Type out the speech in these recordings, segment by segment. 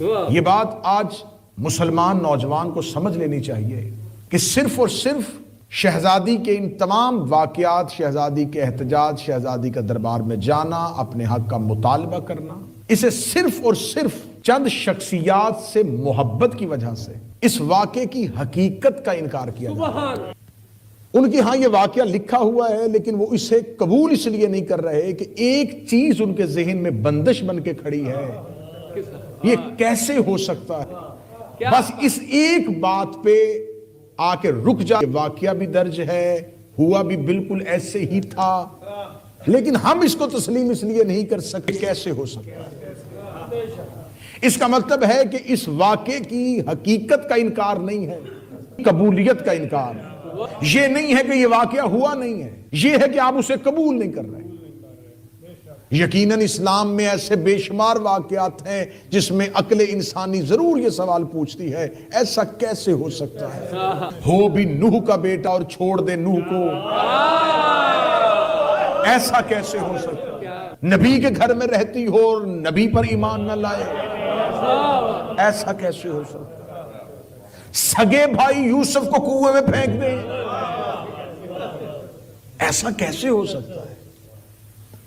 یہ بات آج مسلمان نوجوان کو سمجھ لینی چاہیے کہ صرف اور صرف شہزادی کے ان تمام واقعات، شہزادی کے احتجاج، شہزادی کا دربار میں جانا، اپنے حق کا مطالبہ کرنا، اسے صرف اور صرف چند شخصیات سے محبت کی وجہ سے اس واقعے کی حقیقت کا انکار کیا جاتا ہے۔ ان کی ہاں یہ واقعہ لکھا ہوا ہے، لیکن وہ اسے قبول اس لیے نہیں کر رہے کہ ایک چیز ان کے ذہن میں بندش بن کے کھڑی ہے، یہ کیسے ہو سکتا ہے؟ بس اس ایک بات پہ آ کے رک جا۔ واقعہ بھی درج ہے، ہوا بھی بالکل ایسے ہی تھا، لیکن ہم اس کو تسلیم اس لیے نہیں کر سکتے کیسے ہو سکتا ہے۔ اس کا مطلب ہے کہ اس واقعے کی حقیقت کا انکار نہیں ہے، قبولیت کا انکار ہے۔ یہ نہیں ہے کہ یہ واقعہ ہوا نہیں ہے، یہ ہے کہ آپ اسے قبول نہیں کر رہے۔ یقیناً اسلام میں ایسے بے شمار واقعات ہیں جس میں عقل انسانی ضرور یہ سوال پوچھتی ہے، ایسا کیسے ہو سکتا ہے؟ ہو بھی نوح کا بیٹا اور چھوڑ دے نوح کو، ایسا کیسے ہو سکتا ہے؟ نبی کے گھر میں رہتی ہو اور نبی پر ایمان نہ لائے، ایسا کیسے ہو سکتا ہے؟ سگے بھائی یوسف کو کنویں میں پھینک دیں، ایسا کیسے ہو سکتا ہے؟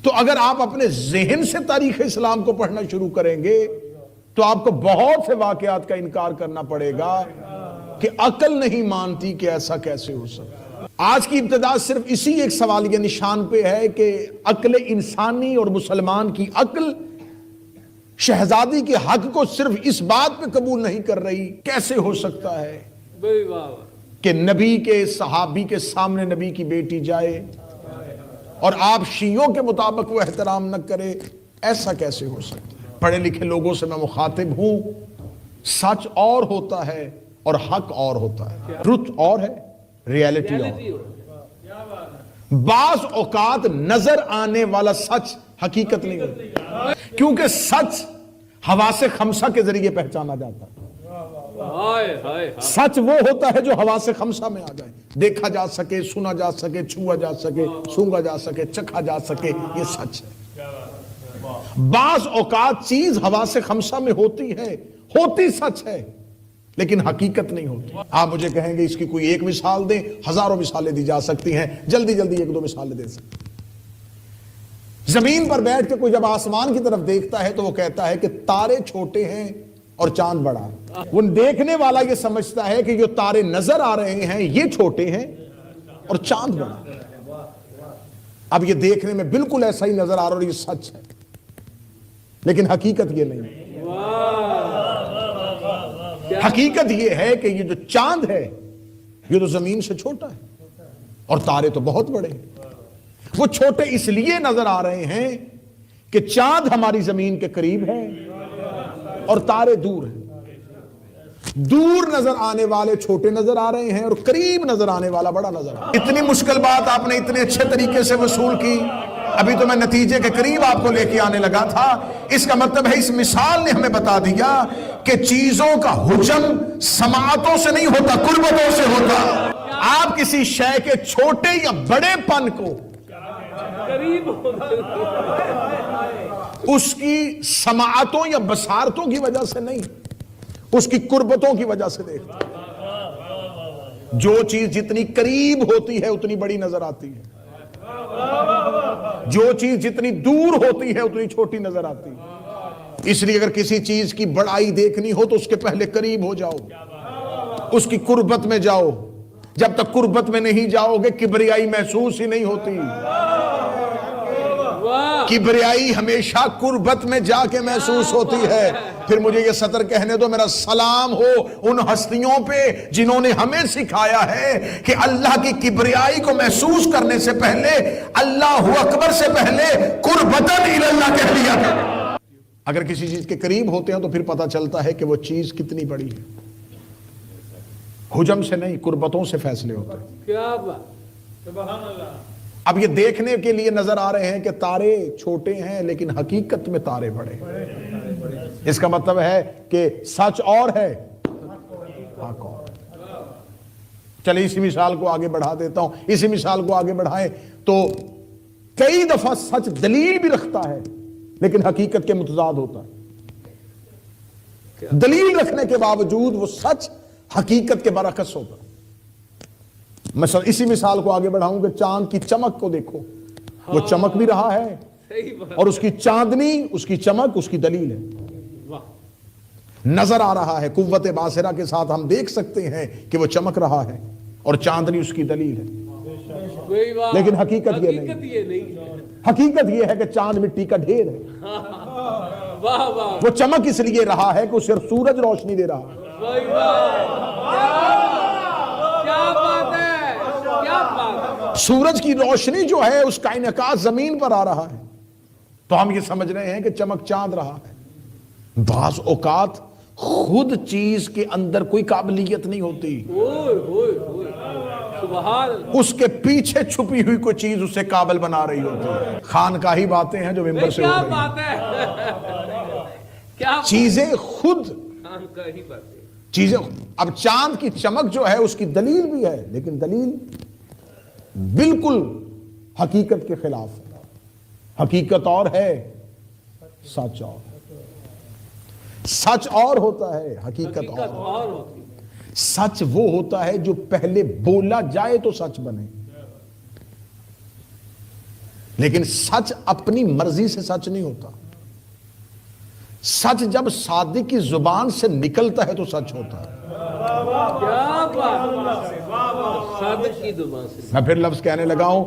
تو اگر آپ اپنے ذہن سے تاریخ اسلام کو پڑھنا شروع کریں گے تو آپ کو بہت سے واقعات کا انکار کرنا پڑے گا کہ عقل نہیں مانتی کہ ایسا کیسے ہو سکتا ہے۔ آج کی ابتدا صرف اسی ایک سوالیہ نشان پہ ہے کہ عقل انسانی اور مسلمان کی عقل شہزادی کے حق کو صرف اس بات پہ قبول نہیں کر رہی، کیسے ہو سکتا ہے کہ نبی کے صحابی کے سامنے نبی کی بیٹی جائے اور آپ شیعوں کے مطابق وہ احترام نہ کرے، ایسا کیسے ہو سکتا ہے؟ پڑھے لکھے لوگوں سے میں مخاطب ہوں، سچ اور ہوتا ہے اور حق اور ہوتا ہے، ٹروتھ اور ہے، ریالٹی اور۔ بعض اوقات نظر آنے والا سچ حقیقت نہیں ہوتا، کیونکہ سچ حواس خمسہ کے ذریعے پہچانا جاتا ہے۔ سچ وہ ہوتا ہے جو حواس خمسہ میں آ جائے، دیکھا جا سکے، سنا جا سکے، چھوا جا سکے، سونگا جا سکے، چکھا جا سکے، یہ سچ ہے۔ بعض اوقات چیز حواس خمسہ میں ہوتی ہے، ہوتی سچ ہے، لیکن حقیقت نہیں ہوتی۔ آپ مجھے کہیں گے اس کی کوئی ایک مثال دیں، ہزاروں مثالیں دی جا سکتی ہیں، جلدی جلدی ایک دو مثالیں دے سکتے ہیں۔ زمین پر بیٹھ کے کوئی جب آسمان کی طرف دیکھتا ہے تو وہ کہتا ہے کہ تارے چھوٹے ہیں اور چاند بڑا ہے۔ وہ دیکھنے والا یہ سمجھتا ہے کہ جو تارے نظر آ رہے ہیں یہ چھوٹے ہیں اور چاند بڑا ہے۔ اب یہ دیکھنے میں بالکل ایسا ہی نظر آ رہا ہے اور یہ سچ ہے، لیکن حقیقت یہ نہیں ہے۔ حقیقت یہ ہے کہ یہ جو چاند ہے یہ تو زمین سے چھوٹا ہے اور تارے تو بہت بڑے ہیں۔ وہ چھوٹے اس لیے نظر آ رہے ہیں کہ چاند ہماری زمین کے قریب ہے اور تارے دور ہیں۔ دور نظر آنے والے چھوٹے نظر آ رہے ہیں اور قریب نظر آنے والا بڑا نظر آ رہا ہے۔ اتنی مشکل بات آپ نے اتنے اچھے طریقے سے وصول کی، ابھی تو میں نتیجے کے قریب آپ کو لے کے آنے لگا تھا۔ اس کا مطلب ہے اس مثال نے ہمیں بتا دیا کہ چیزوں کا حجم سماعتوں سے نہیں ہوتا، قربتوں سے ہوتا۔ آپ کسی شے کے چھوٹے یا بڑے پن کو اس کی سماعتوں یا بصارتوں کی وجہ سے نہیں، اس کی قربتوں کی وجہ سے دیکھتا۔ جو چیز جتنی قریب ہوتی ہے اتنی بڑی نظر آتی ہے، جو چیز جتنی دور ہوتی ہے اتنی چھوٹی نظر آتی ہے۔ اس لیے اگر کسی چیز کی بڑائی دیکھنی ہو تو اس کے پہلے قریب ہو جاؤ، اس کی قربت میں جاؤ۔ جب تک قربت میں نہیں جاؤ گے کبریائی محسوس ہی نہیں ہوتی۔ کبریائی ہمیشہ قربت میں جا کے محسوس ہوتی ہے۔ پھر مجھے یہ سطر کہنے دو، میرا سلام ہو ان ہستیوں پہ جنہوں نے ہمیں سکھایا ہے کہ اللہ کی کبریائی کو محسوس کرنے سے پہلے، اللہ اکبر سے پہلے قربتاً الی اللہ کہہ لیا تھا۔ اگر کسی چیز کے قریب ہوتے ہیں تو پھر پتہ چلتا ہے کہ وہ چیز کتنی بڑی ہے۔ حجم سے نہیں، قربتوں سے فیصلے ہوتے ہیں۔ کیا بات، سبحان اللہ۔ اب یہ دیکھنے کے لیے نظر آ رہے ہیں کہ تارے چھوٹے ہیں لیکن حقیقت میں تارے بڑے ہیں۔ اس کا مطلب ہے کہ سچ اور ہے، حق اور۔ چلے اسی مثال کو آگے بڑھا دیتا ہوں۔ اسی مثال کو آگے بڑھائیں تو کئی دفعہ سچ دلیل بھی رکھتا ہے لیکن حقیقت کے متضاد ہوتا ہے۔ دلیل رکھنے کے باوجود وہ سچ حقیقت کے برعکس ہوگا. مثلا اسی مثال کو آگے بڑھاؤں کہ چاند کی چمک کو دیکھو, وہ چمک بھی رہا ہے صحیح بات. اور اس کی چاندنی, اس کی چمک, اس کی دلیل ہے, واہ. نظر آ رہا ہے. قوت باصرہ کے ساتھ ہم دیکھ سکتے ہیں کہ وہ چمک رہا ہے اور چاندنی اس کی دلیل ہے. کوئی بات. لیکن حقیقت یہ نہیں. یہ نہیں. حقیقت یہ ہے کہ چاند مٹی کا ڈھیر ہے. واہ واہ. وہ چمک اس لیے رہا ہے کہ اسے سورج روشنی دے رہا ہے. کوئی بات. کیا بات ہے, کیا بات ہے. سورج کی روشنی جو ہے اس کا انعکاس زمین پر آ رہا ہے تو ہم یہ سمجھ رہے ہیں کہ چمک چاند رہا ہے. بعض اوقات خود چیز کے اندر کوئی قابلیت نہیں ہوتی, اوئے اوئے اوئے. سبحان اللہ. اس کے پیچھے چھپی ہوئی کوئی چیز اسے قابل بنا رہی ہوتی ہے. خانقاہی باتیں ہیں جو ممبر سے ہو کیا رہی ہیں. بات ہے. کیا چیزیں خود خان کا ہی بات ہے. چیزیں. اب چاند کی چمک جو ہے اس کی دلیل بھی ہے, لیکن دلیل بالکل حقیقت کے خلاف ہے. حقیقت اور ہے, سچ اور. سچ اور ہوتا ہے, حقیقت حقیقت اور. اور ہوتی. سچ وہ ہوتا ہے جو پہلے بولا جائے تو سچ بنے, لیکن سچ اپنی مرضی سے سچ نہیں ہوتا. سچ جب صادق کی زبان سے نکلتا ہے تو سچ ہوتا ہے. کیا بات. صادق کی زبان سے. میں پھر لفظ کہنے لگا ہوں,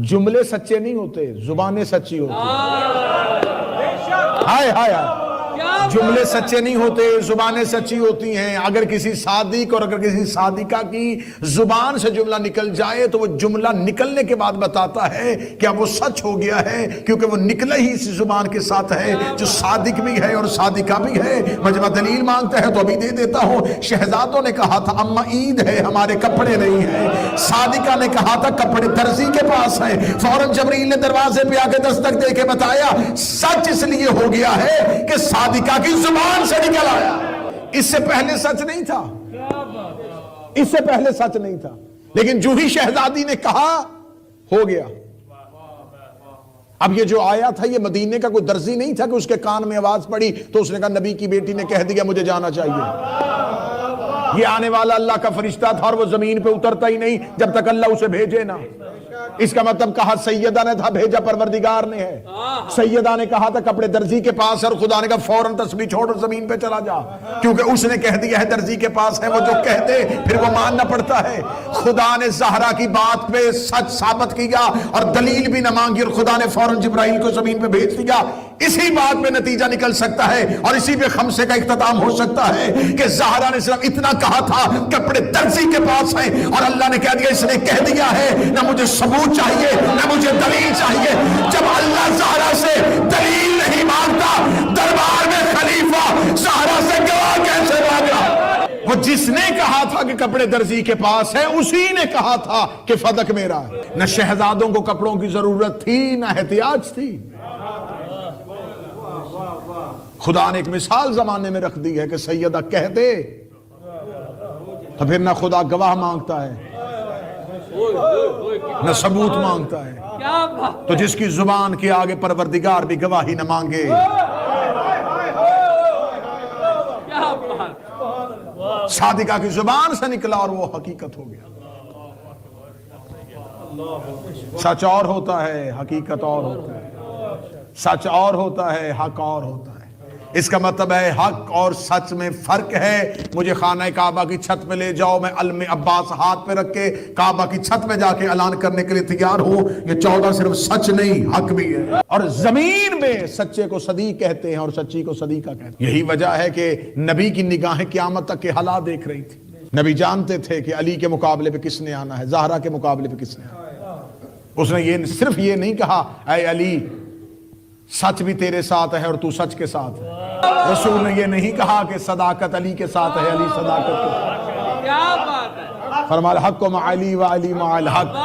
جملے سچے نہیں ہوتے, زبانیں سچی ہوتی. ہائے ہائے ہائے. جملے سچے نہیں ہوتے, زبانیں سچی ہوتی ہیں. اگر کسی صادق اور اگر کسی صادقہ کی زبان سے جملہ نکل جائے تو وہ جملہ نکلنے کے بعد بتاتا ہے کہ اب وہ سچ ہو گیا ہے, کیونکہ وہ نکلا ہی اسی زبان کے ساتھ ہے جو صادق بھی ہے اور صادقہ بھی ہے. مجمع دلیل مانگتا ہے تو ابھی دے دیتا ہوں. شہزادوں نے کہا تھا اماں عید ہے ہمارے کپڑے نہیں ہیں. صادقہ نے کہا تھا کپڑے درزی کے پاس ہیں. فوراً جبریل نے دروازے پہ آ کے دستک دے کے بتایا سچ اس لیے ہو گیا ہے کہ صادقہ کی زبان سے نکل آیا. اس سے پہلے سچ نہیں تھا, اس سے پہلے سچ نہیں تھا, لیکن جو ہی شہزادی نے کہا ہو گیا. اب یہ جو آیا تھا یہ مدینے کا کوئی درزی نہیں تھا کہ اس کے کان میں آواز پڑی تو اس نے کہا نبی کی بیٹی نے کہہ دیا مجھے جانا چاہیے. یہ آنے والا اللہ کا فرشتہ تھا اور وہ زمین پہ اترتا ہی نہیں جب تک اللہ اسے بھیجے نا. اس کا مطلب کہا سیدہ نے تھا, بھیجا پروردگار نے ہے. سیدہ نے کہا تھا کپڑے درزی کے پاس ہے اور خدا نے کہا فوراً تسبیح چھوڑ اور زمین پہ چلا جا, کیونکہ اس نے کہہ دیا ہے درزی کے پاس ہے. وہ جو کہہ دے پھر وہ ماننا پڑتا ہے. خدا نے زہرا کی بات پہ سچ ثابت کیا اور دلیل بھی نہ مانگی اور خدا نے فوراً جبرائیل کو زمین پہ بھیج دیا. اسی بات پہ نتیجہ نکل سکتا ہے اور اسی پہ خمسے کا اختتام ہو سکتا ہے کہ زہرا نے صرف اتنا کہا تھا کپڑے درزی کے پاس ہیں اور اللہ نے کہہ دیا اس نے کہہ دیا ہے, نہ مجھے ثبوت چاہیے نہ مجھے دلیل چاہیے. جب اللہ زہرا سے دلیل نہیں مانگتا دربار میں خلیفہ زہرا سے گواہ کیسے مانگا؟ وہ جس نے کہا تھا کہ کپڑے درزی کے پاس ہے اسی نے کہا تھا کہ فدق میرا ہے. نہ شہزادوں کو کپڑوں کی ضرورت تھی نہ احتیاج تھی. خدا نے ایک مثال زمانے میں رکھ دی ہے کہ سیدہ کہہ دے تو پھر نہ خدا گواہ مانگتا ہے نہ ثبوت مانگتا ہے. تو جس کی زبان کے آگے پروردگار بھی گواہی نہ مانگے, صادقہ کی زبان سے نکلا اور وہ حقیقت ہو گیا. سچ اور ہوتا ہے, حقیقت اور ہوتا ہے. سچ اور ہوتا ہے, حق اور ہوتا ہے. اس کا مطلب ہے حق اور سچ میں فرق ہے. مجھے خانہ کعبہ کی چھت پہ لے جاؤ, میں علم عباس ہاتھ پہ رکھ کے کعبہ کی چھت پہ جا کے اعلان کرنے کے لیے تیار ہوں. یہ 14 صرف سچ نہیں حق بھی ہے. اور زمین میں سچے کو صدیق کہتے ہیں اور سچی کو صدیقہ کہتے ہیں. یہی وجہ ہے کہ نبی کی نگاہیں قیامت تک کے حالات دیکھ رہی تھی. نبی جانتے تھے کہ علی کے مقابلے پہ کس نے آنا ہے, زہرا کے مقابلے پہ کس نے آنا ہے. اس نے یہ صرف یہ نہیں کہا اے علی سچ بھی تیرے ساتھ ہے اور تو سچ کے ساتھ ہے. رسول نے یہ نہیں کہا کہ صداقت علی کے ساتھ ہے, علی صداقت کے ساتھ. کیا بات ہے. فرمایا الحق مع علی و علی مع الحق.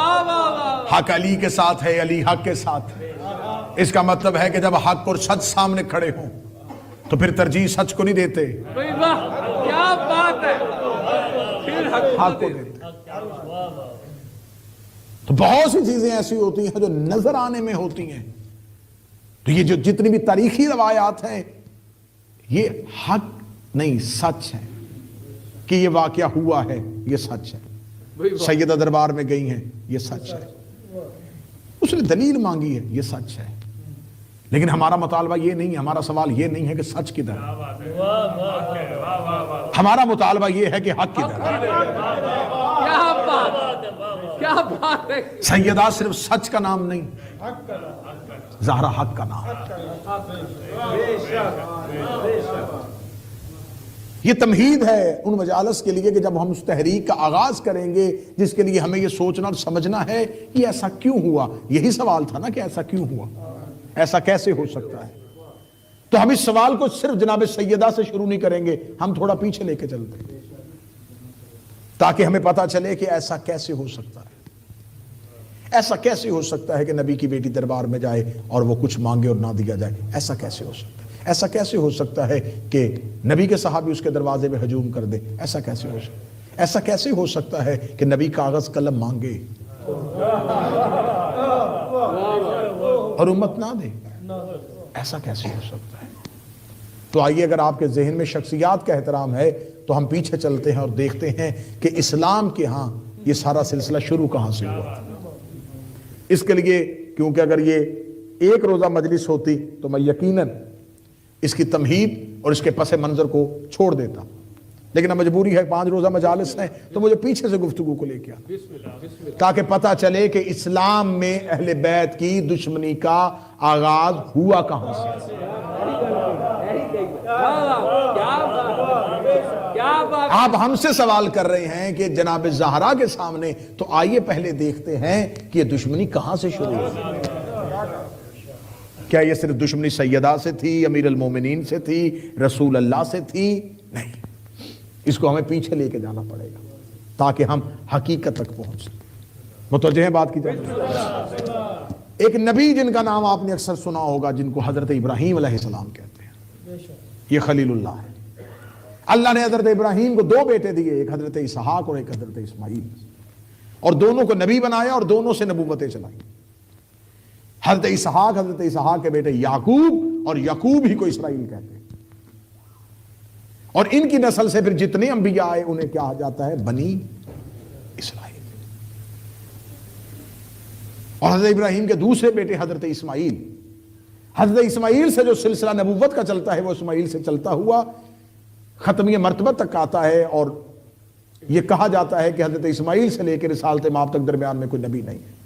حق علی کے ساتھ ہے, علی حق کے ساتھ ہے. اس کا مطلب ہے کہ جب حق اور سچ سامنے کھڑے ہوں تو پھر ترجیح سچ کو نہیں دیتے, کیا بات ہے, پھر حق کو دیتے. تو بہت سی چیزیں ایسی ہوتی ہیں جو نظر آنے میں ہوتی ہیں. تو یہ جو جتنی بھی تاریخی روایات ہیں یہ حق نہیں سچ ہے کہ یہ واقعہ ہوا ہے، یہ سچ ہے، بھائی واہ. سیدہ دربار میں گئی ہیں، یہ سچ ہے، اس نے دلیل مانگی ہے، یہ سچ ہے، لیکن ہمارا مطالبہ یہ نہیں ہے، ہمارا سوال یہ نہیں ہے کہ سچ کدھر ہے، ہمارا مطالبہ یہ ہے کہ حق کدھر ہے۔ کیا بات، کیا بات ہے. سیدہ صرف سچ کا نام نہیں، زہرا حق کا نام۔ یہ تمہید ہے ان مجالس کے لیے کہ جب ہم اس تحریک کا آغاز کریں گے جس کے لیے ہمیں یہ سوچنا اور سمجھنا ہے کہ ایسا کیوں ہوا، یہی سوال تھا نا کہ ایسا کیوں ہوا، ایسا کیسے ہو سکتا ہے، تو ہم اس سوال کو صرف جناب سیدہ سے شروع نہیں کریں گے، ہم تھوڑا پیچھے لے کے چلتے ہیں تاکہ ہمیں پتا چلے کہ ایسا کیسے ہو سکتا ہے، ایسا کیسے ہو سکتا ہے کہ نبی کی بیٹی دربار میں جائے اور وہ کچھ مانگے اور نہ دیا جائے، ایسا کیسے ہو سکتا ہے، ایسا کیسے ہو سکتا ہے کہ نبی کے صحابی اس کے دروازے پہ ہجوم کر دے، ایسا کیسے ہو سکتا ہے، ایسا کیسے ہو سکتا ہے کہ نبی کاغذ قلم مانگے اور امت نہ دے، ایسا کیسے ہو سکتا ہے۔ تو آئیے اگر آپ کے ذہن میں شخصیات کا احترام ہے تو ہم پیچھے چلتے ہیں اور دیکھتے ہیں کہ اسلام کے ہاں یہ سارا سلسلہ شروع کہاں سے ہوا۔ اس کے لیے کیونکہ اگر یہ ایک روزہ مجلس ہوتی تو میں یقیناً اس کی تمہید اور اس کے پس منظر کو چھوڑ دیتا، لیکن اب مجبوری ہے، 5 روزہ مجالس ہیں تو مجھے پیچھے سے گفتگو کو لے کے تاکہ پتہ چلے کہ اسلام میں اہل بیت کی دشمنی کا آغاز ہوا کہاں سے۔ آپ ہم سے سوال کر رہے ہیں کہ جناب زہرا کے سامنے، تو آئیے پہلے دیکھتے ہیں کہ یہ دشمنی کہاں سے شروع ہوئی۔ کیا یہ صرف دشمنی سیدہ سے تھی، امیر المومنین سے تھی، رسول اللہ سے تھی؟ نہیں، اس کو ہمیں پیچھے لے کے جانا پڑے گا تاکہ ہم حقیقت تک پہنچ سکیں۔ متوجہ ہیں بات کی جانب؟ ایک نبی جن کا نام آپ نے اکثر سنا ہوگا، جن کو حضرت ابراہیم علیہ السلام کہتے ہیں، یہ خلیل اللہ ہے۔ اللہ نے حضرت ابراہیم کو 2 بیٹے دیے، ایک حضرت اسحاق اور ایک حضرت اسماعیل، اور دونوں کو نبی بنایا اور دونوں سے نبوتیں چلائی۔ حضرت اسحاق کے بیٹے یعقوب، اور یعقوب ہی کو اسرائیل کہتے ہیں، اور ان کی نسل سے پھر جتنے انبیاء آئے انہیں کیا جاتا ہے؟ بنی اسرائیل۔ اور حضرت ابراہیم کے دوسرے بیٹے حضرت اسماعیل، حضرت اسماعیل سے جو سلسلہ نبوت کا چلتا ہے وہ اسماعیل سے چلتا ہوا ختمی مرتبہ تک آتا ہے، اور یہ کہا جاتا ہے کہ حضرت اسماعیل سے لے کے رسالت مآب تک درمیان میں کوئی نبی نہیں ہے۔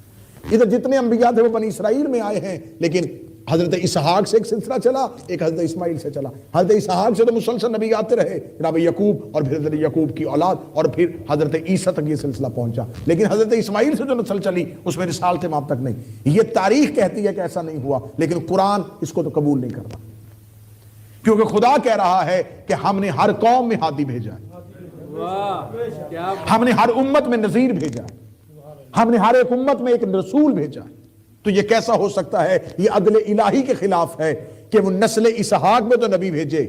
ادھر جتنے انبیاء تھے وہ بنی اسرائیل میں آئے ہیں، لیکن حضرت اسحاق سے ایک سلسلہ چلا، ایک حضرت اسماعیل سے چلا۔ حضرت اسحاق سے تو مسلسل نبی آتے رہے، جناب یعقوب، اور پھر حضرت یعقوب کی اولاد، اور پھر حضرت عیسیٰ تک یہ سلسلہ پہنچا، لیکن حضرت اسماعیل سے جو نسل چلی اس میں رسالت مآب تک نہیں۔ یہ تاریخ کہتی ہے کہ ایسا نہیں ہوا، لیکن قرآن اس کو تو قبول نہیں کرتا، کیونکہ خدا کہہ رہا ہے کہ ہم نے ہر قوم میں ہادی بھیجا ہے، ہم نے ہر امت میں نذیر بھیجا ہے، ہم نے ہر ایک امت میں ایک رسول بھیجا ہے۔ تو یہ کیسا ہو سکتا ہے؟ یہ عدل الہی کے خلاف ہے کہ وہ نسل اسحاق میں تو نبی بھیجے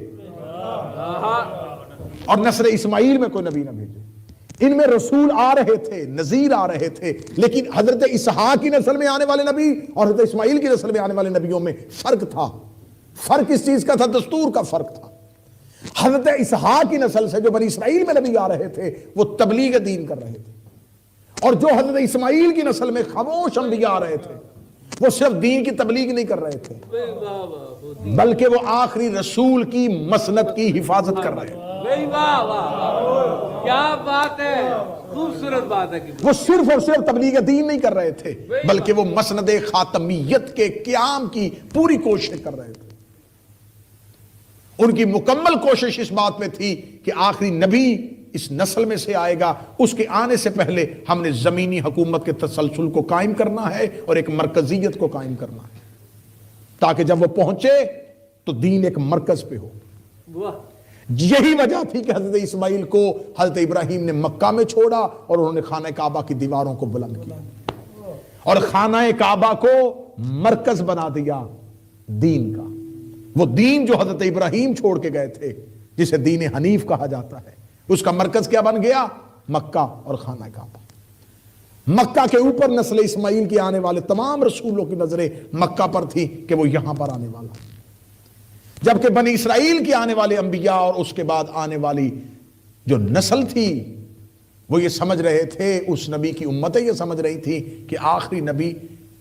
اور نسل اسماعیل میں کوئی نبی نہ بھیجے۔ ان میں رسول آ رہے تھے، نذیر آ رہے تھے، لیکن حضرت اسحاق کی نسل میں آنے والے نبی اور حضرت اسماعیل کی نسل میں آنے والے نبیوں میں فرق تھا۔ فرق اس چیز کا تھا، دستور کا فرق تھا۔ حضرت اسحاق کی نسل سے جو بنی اسرائیل میں نبی آ رہے تھے وہ تبلیغ دین کر رہے تھے، اور جو حضرت اسماعیل کی نسل میں خاموش انبیاء آ رہے تھے وہ صرف دین کی تبلیغ نہیں کر رہے تھے بلکہ وہ آخری رسول کی مسند کی حفاظت کر رہے تھے۔ کیا بات ہے، خوبصورت بات ہے۔ وہ صرف اور صرف تبلیغ دین نہیں کر رہے تھے بلکہ وہ مسند خاتمیت کے قیام کی پوری کوشش کر رہے تھے۔ ان کی مکمل کوشش اس بات میں تھی کہ آخری نبی اس نسل میں سے آئے گا، اس کے آنے سے پہلے ہم نے زمینی حکومت کے تسلسل کو قائم کرنا ہے اور ایک مرکزیت کو قائم کرنا ہے، تاکہ جب وہ پہنچے تو دین ایک مرکز پہ ہو۔ یہی وجہ تھی کہ حضرت اسماعیل کو حضرت ابراہیم نے مکہ میں چھوڑا اور انہوں نے خانہ کعبہ کی دیواروں کو بلند کیا اور خانہ کعبہ کو مرکز بنا دیا دین کا۔ وہ دین جو حضرت ابراہیم چھوڑ کے گئے تھے، جسے دین حنیف کہا جاتا ہے، اس کا مرکز کیا بن گیا؟ مکہ اور خانہ کعبہ۔ مکہ کے اوپر نسل اسماعیل کے آنے والے تمام رسولوں کی نظریں مکہ پر تھی کہ وہ یہاں پر آنے والا۔ جبکہ بنی اسرائیل کی آنے والے انبیاء اور اس کے بعد آنے والی جو نسل تھی وہ یہ سمجھ رہے تھے، اس نبی کی امتیں یہ سمجھ رہی تھی کہ آخری نبی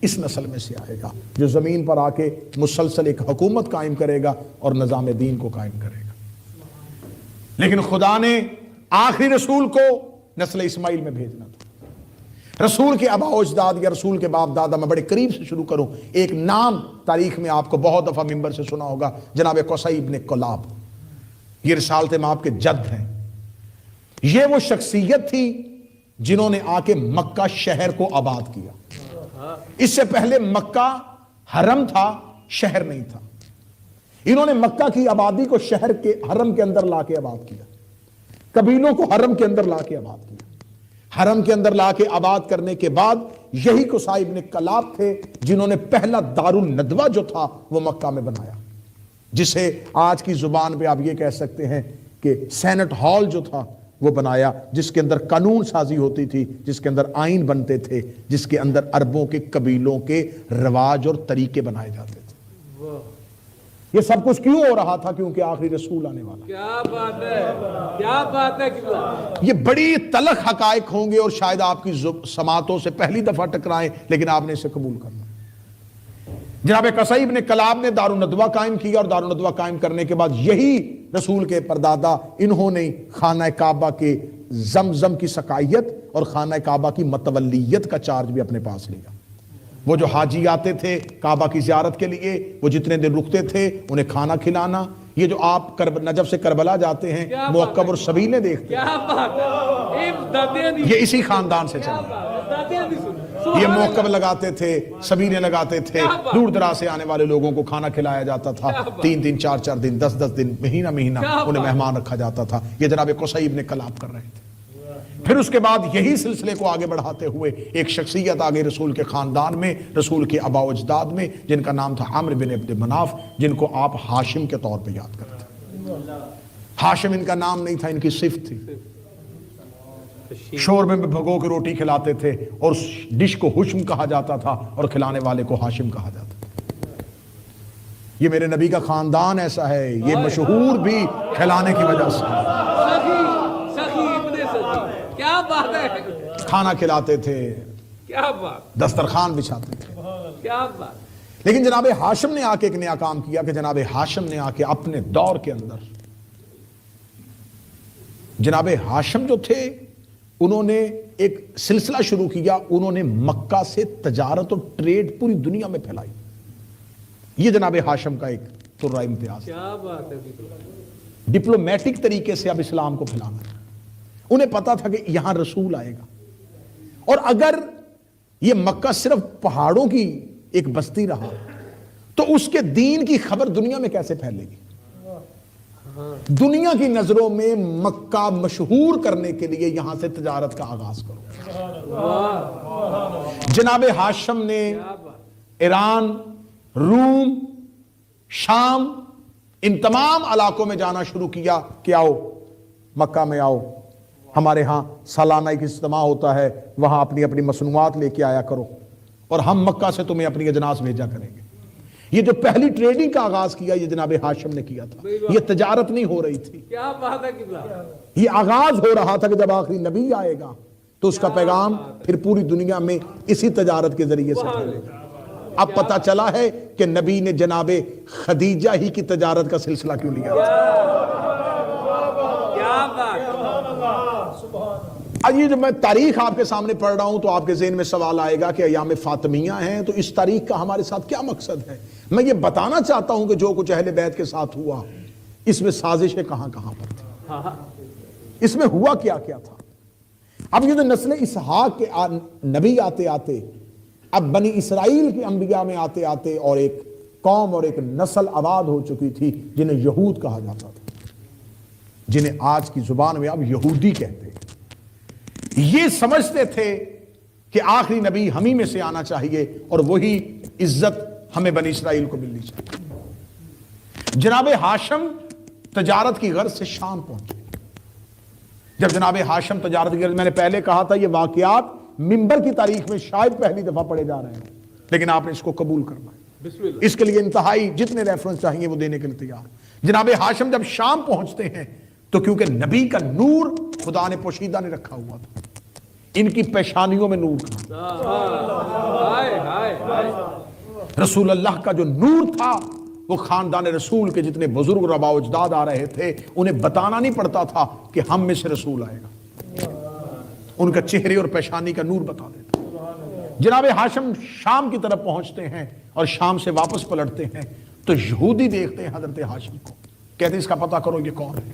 اس نسل میں سے آئے گا جو زمین پر آ کے مسلسل ایک حکومت قائم کرے گا اور نظام دین کو قائم کرے گا۔ لیکن خدا نے آخری رسول کو نسل اسماعیل میں بھیجنا تھا۔ رسول کے آباء و اجداد یا رسول کے باپ دادا، میں بڑے قریب سے شروع کروں، ایک نام تاریخ میں آپ کو بہت دفعہ ممبر سے سنا ہوگا، جناب قصی ابن کلاب۔ یہ رسالت مآب کے جد ہیں۔ یہ وہ شخصیت تھی جنہوں نے آ کے مکہ شہر کو آباد کیا۔ اس سے پہلے مکہ حرم تھا، شہر نہیں تھا۔ انہوں نے مکہ کی آبادی کو شہر کے حرم کے اندر لا کے آباد کیا، قبیلوں کو حرم کے اندر لا کے آباد کیا۔ حرم کے اندر لا کے آباد کرنے کے بعد یہی قصی ابن کلاب تھے جنہوں نے پہلا دارالندوہ جو تھا وہ مکہ میں بنایا، جسے آج کی زبان پہ آپ یہ کہہ سکتے ہیں کہ سینٹ ہال جو تھا وہ بنایا، جس کے اندر قانون سازی ہوتی تھی، جس کے اندر آئین بنتے تھے، جس کے اندر عربوں کے قبیلوں کے رواج اور طریقے بنائے جاتے تھے۔ یہ سب کچھ کیوں ہو رہا تھا؟ کیونکہ آخری رسول آنے والا۔ کیا بات ہے، کیا بات ہے قبلہ۔ یہ بڑی تلخ حقائق ہوں گے اور شاید آپ کی سماعتوں سے پہلی دفعہ ٹکرائیں، لیکن آپ نے اسے قبول کرنا۔ جناب قصی ابن کلاب نے دارالندوہ قائم کیا، اور دارالندوہ قائم کرنے کے بعد یہی رسول کے پردادا، انہوں نے خانہ کعبہ کے زمزم کی سقائیت اور خانہ کعبہ کی متولیت کا چارج بھی اپنے پاس لیا۔ وہ جو حاجی آتے تھے کعبہ کی زیارت کے لیے، وہ جتنے دن رکتے تھے انہیں کھانا کھلانا۔ یہ جو آپ نجف سے کربلا جاتے ہیں، موکب اور سبیلیں دیکھتے ہیں، کیا بات ہے، یہ اسی خاندان سے چلا۔ یہ موکب لگاتے تھے، سبیلیں لگاتے تھے، دور دراز سے آنے والے لوگوں کو کھانا کھلایا جاتا تھا، 3 دن 4 دن 10 دن مہینہ انہیں مہمان رکھا جاتا تھا۔ یہ جناب قصی ابن کلاب کر رہے تھے۔ پھر اس کے بعد یہی سلسلے کو آگے بڑھاتے ہوئے ایک شخصیت آگے رسول کے خاندان میں، رسول کے آباء و اجداد میں، جن کا نام تھا عامر بن عبد مناف، جن کو آپ ہاشم کے طور پہ یاد کرتے ہیں۔ ہاشم ان کا نام نہیں تھا، ان کی صفت تھی۔ شوربے میں بھگو کے روٹی کھلاتے تھے اور اس ڈش کو حشم کہا جاتا تھا اور کھلانے والے کو ہاشم کہا جاتا تھا۔ یہ میرے نبی کا خاندان ایسا ہے، یہ مشہور بھی کھلانے کی وجہ سے۔ سخی ابن سخی، کیا بات ہے، کھانا کھلاتے تھے، کیا بات، دسترخوان بچھاتے تھے۔ کیا بات۔ لیکن جناب ہاشم نے آ کے ایک نیا کام کیا کہ جناب ہاشم نے آ کے اپنے دور کے اندر، جناب ہاشم جو تھے انہوں نے ایک سلسلہ شروع کیا، انہوں نے مکہ سے تجارت اور ٹریڈ پوری دنیا میں پھیلائی۔ یہ جناب ہاشم کا ایک ترہ امتیاز ہے، کیا بات ہے، ڈپلومیٹک طریقے سے اب اسلام کو پھیلانا۔ انہیں پتا تھا کہ یہاں رسول آئے گا، اور اگر یہ مکہ صرف پہاڑوں کی ایک بستی رہا تو اس کے دین کی خبر دنیا میں کیسے پھیلے گی؟ دنیا کی نظروں میں مکہ مشہور کرنے کے لیے یہاں سے تجارت کا آغاز کرو۔ جناب ہاشم نے ایران، روم، شام، ان تمام علاقوں میں جانا شروع کیا کہ آؤ مکہ میں آؤ، ہمارے ہاں سالانہ ایک اجتماع ہوتا ہے، وہاں اپنی اپنی مصنوعات لے کے آیا کرو اور ہم مکہ سے تمہیں اپنی اجناس بھیجا کریں گے۔ یہ جو پہلی ٹریڈنگ کا آغاز کیا یہ جناب ہاشم نے کیا تھا۔ یہ تجارت نہیں ہو رہی تھی، کیا بات ہے قبلہ۔ یہ آغاز ہو رہا تھا کہ جب آخری نبی آئے گا تو اس کا پیغام پھر پوری دنیا میں اسی تجارت کے ذریعے سے پھیلے گا۔ اب پتا چلا ہے کہ نبی نے جناب خدیجہ ہی کی تجارت کا سلسلہ کیوں لیا۔ کیا بات، اب یہ جب میں تاریخ آپ کے سامنے پڑھ رہا ہوں تو آپ کے ذہن میں سوال آئے گا کہ ایام فاطمیہ ہیں تو اس تاریخ کا ہمارے ساتھ کیا مقصد ہے؟ میں یہ بتانا چاہتا ہوں کہ جو کچھ اہل بیت کے ساتھ ہوا اس میں سازشیں کہاں کہاں پر تھی، اس میں ہوا کیا کیا تھا۔ اب یہ جو نسل اسحاق کے نبی آتے آتے اب بنی اسرائیل کے انبیاء میں آتے آتے اور ایک قوم اور ایک نسل آباد ہو چکی تھی جنہیں یہود کہا جاتا تھا، جنہیں آج کی زبان میں اب یہودی کہتے ہیں۔ یہ سمجھتے تھے کہ آخری نبی ہمیں میں سے آنا چاہیے اور وہی عزت ہمیں بنی اسرائیل کو ملنی چاہیے۔ جناب ہاشم تجارت کی غرض سے شام پہنچے۔ جب جناب ہاشم تجارت کی غرض، میں نے پہلے کہا تھا یہ واقعات ممبر کی تاریخ میں شاید پہلی دفعہ پڑھے جا رہے ہیں، لیکن آپ نے اس کو قبول کرنا ہے۔ اس کے لیے انتہائی جتنے ریفرنس چاہیے وہ دینے کے لیے تیار. جناب ہاشم جب شام پہنچتے ہیں تو کیونکہ نبی کا نور خدا نے پوشیدہ نے رکھا ہوا تھا, ان کی پیشانیوں میں نور تھا. رسول اللہ کا جو نور تھا وہ خاندان رسول کے جتنے بزرگ ربا و اجداد آ رہے تھے انہیں بتانا نہیں پڑتا تھا کہ ہم میں سے رسول آئے گا, ان کا چہرے اور پیشانی کا نور بتا دیتا. جناب ہاشم شام کی طرف پہنچتے ہیں اور شام سے واپس پلٹتے ہیں تو یہودی دیکھتے ہیں حضرت ہاشم کو, کہتے ہیں اس کا پتہ کرو یہ کون ہے.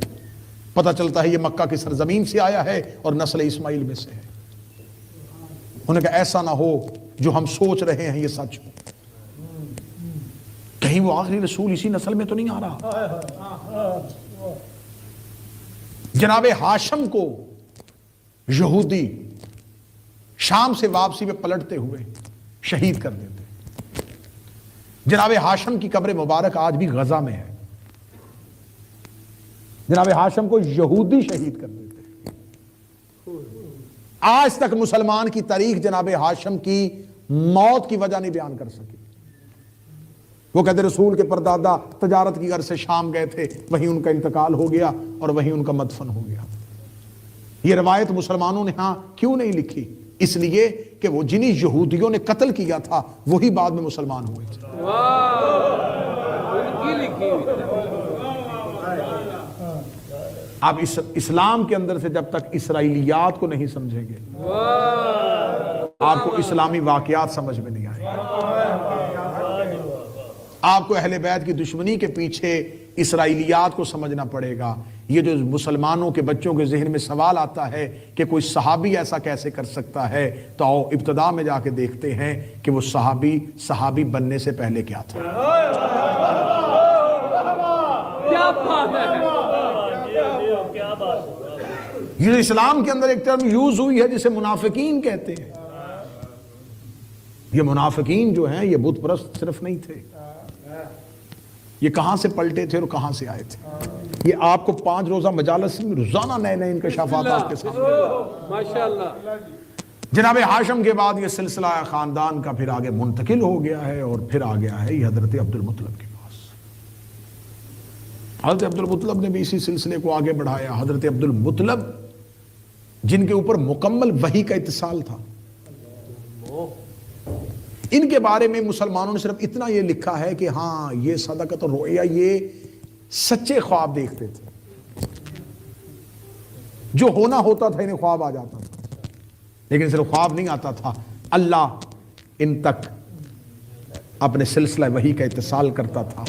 پتہ چلتا ہے یہ مکہ کی سرزمین سے آیا ہے اور نسل اسماعیل میں سے ہے. انہوں نے کہا ایسا نہ ہو جو ہم سوچ رہے ہیں یہ سچ ہو, کہیں وہ آخری رسول اسی نسل میں تو نہیں آ رہا. جناب ہاشم کو یہودی شام سے واپسی میں پلٹتے ہوئے شہید کر دیتے. جناب ہاشم کی قبر مبارک آج بھی غزہ میں ہے. جناب ہاشم کو یہودی شہید کر دیتے. آج تک مسلمان کی تاریخ جناب ہاشم کی موت کی وجہ نہیں بیان کر سکی. وہ کہتے رسول کے پردادا تجارت کی غرض سے شام گئے تھے, وہیں ان کا انتقال ہو گیا اور وہیں ان کا مدفن ہو گیا. یہ روایت مسلمانوں نے ہاں کیوں نہیں لکھی؟ اس لیے کہ وہ جنہیں یہودیوں نے قتل کیا تھا وہی بعد میں مسلمان ہوئے تھے. آپ اسلام کے اندر سے جب تک اسرائیلیات کو نہیں سمجھیں گے آپ کو اسلامی واقعات سمجھ میں نہیں آئے. آپ کو اہل بیت کی دشمنی کے پیچھے اسرائیلیات کو سمجھنا پڑے گا. یہ جو مسلمانوں کے بچوں کے ذہن میں سوال آتا ہے کہ کوئی صحابی ایسا کیسے کر سکتا ہے, تو آؤ ابتدا میں جا کے دیکھتے ہیں کہ وہ صحابی بننے سے پہلے کیا تھا. یہ اسلام کے اندر ایک ٹرم یوز ہوئی ہے جسے منافقین کہتے ہیں. یہ منافقین جو ہیں یہ بت پرست صرف نہیں تھے, یہ کہاں سے پلٹے تھے اور کہاں سے آئے تھے. یہ آپ کو 5 روزہ مجالس میں روزانہ نئے نئے انکشافات آپ کے سامنے. ماشاءاللہ. جناب ہاشم کے بعد یہ سلسلہ خاندان کا پھر آگے منتقل ہو گیا ہے اور پھر آ گیا ہے یہ حضرت عبد المطلب کے پاس. حضرت عبد المطلب نے بھی اسی سلسلے کو آگے بڑھایا. حضرت عبد المطلب جن کے اوپر مکمل وحی کا اتصال تھا, ان کے بارے میں مسلمانوں نے صرف اتنا یہ لکھا ہے کہ ہاں یہ صدقۃ الرؤیا, یہ سچے خواب دیکھتے تھے. جو ہونا ہوتا تھا انہیں خواب آ جاتا تھا, لیکن صرف خواب نہیں آتا تھا, اللہ ان تک اپنے سلسلہ وحی کا اتصال کرتا تھا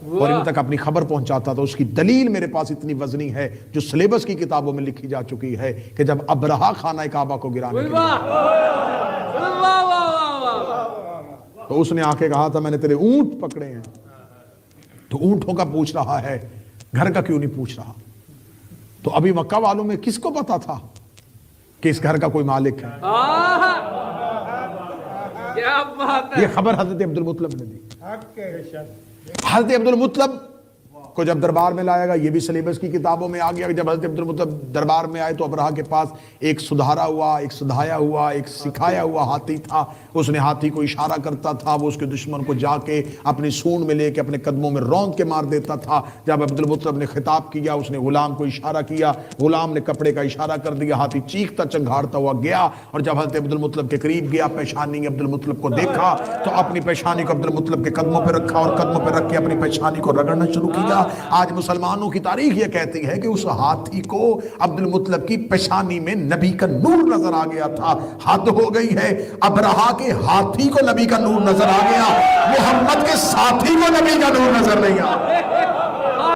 اور ان تک اپنی خبر پہنچاتا تھا. اس کی دلیل میرے پاس اتنی وزنی ہے جو سلیبس کی کتابوں میں لکھی جا چکی ہے کہ جب ابرہا خانہ کعبہ کو گرانے کے لیے تو اس نے آ کے کہا تھا میں نے تیرے اونٹ پکڑے ہیں, تو اونٹوں کا پوچھ رہا ہے, گھر کا کیوں نہیں پوچھ رہا؟ تو ابھی مکہ والوں میں کس کو پتا تھا کہ اس گھر کا کوئی مالک ہے؟ یہ خبر حضرت عبد المطلب نے دی. حضرت عبد المطلب کو جب دربار میں لایا گا, یہ بھی سلیبس کی کتابوں میں آ گیا کہ جب حضرت عبد المطلب دربار میں آئے تو ابرہا کے پاس ایک سدھارا ہوا, ایک سدھایا ہوا, ایک سکھایا ہوا ہاتھی تھا. اس نے ہاتھی کو اشارہ کرتا تھا, وہ اس کے دشمن کو جا کے اپنی سونڈ میں لے کے اپنے قدموں میں روند کے مار دیتا تھا. جب عبد المطلب نے خطاب کیا اس نے غلام کو اشارہ کیا, غلام نے کپڑے کا اشارہ کر دیا, ہاتھی چیختا چنگھاڑتا ہوا گیا اور جب حضرت عبد المطلب کے قریب گیا پیشانی عبد المطلب کو دیکھا تو اپنی پیشانی کو عبد المطلب کے قدموں پہ رکھا اور قدموں پہ رکھ کے اپنی پیشانی کو رگڑنا شروع کیا. آج مسلمانوں کی تاریخ یہ کہتی ہے کہ اس ہاتھی کو عبد المطلب کی پیشانی میں نبی کا نور نظر آ گیا تھا. حد ہو گئی ہے, ابرہا کے ہاتھی کو نبی کا نور نظر آ گیا, محمد کے ساتھی کو نبی کا نور نظر نہیں آ.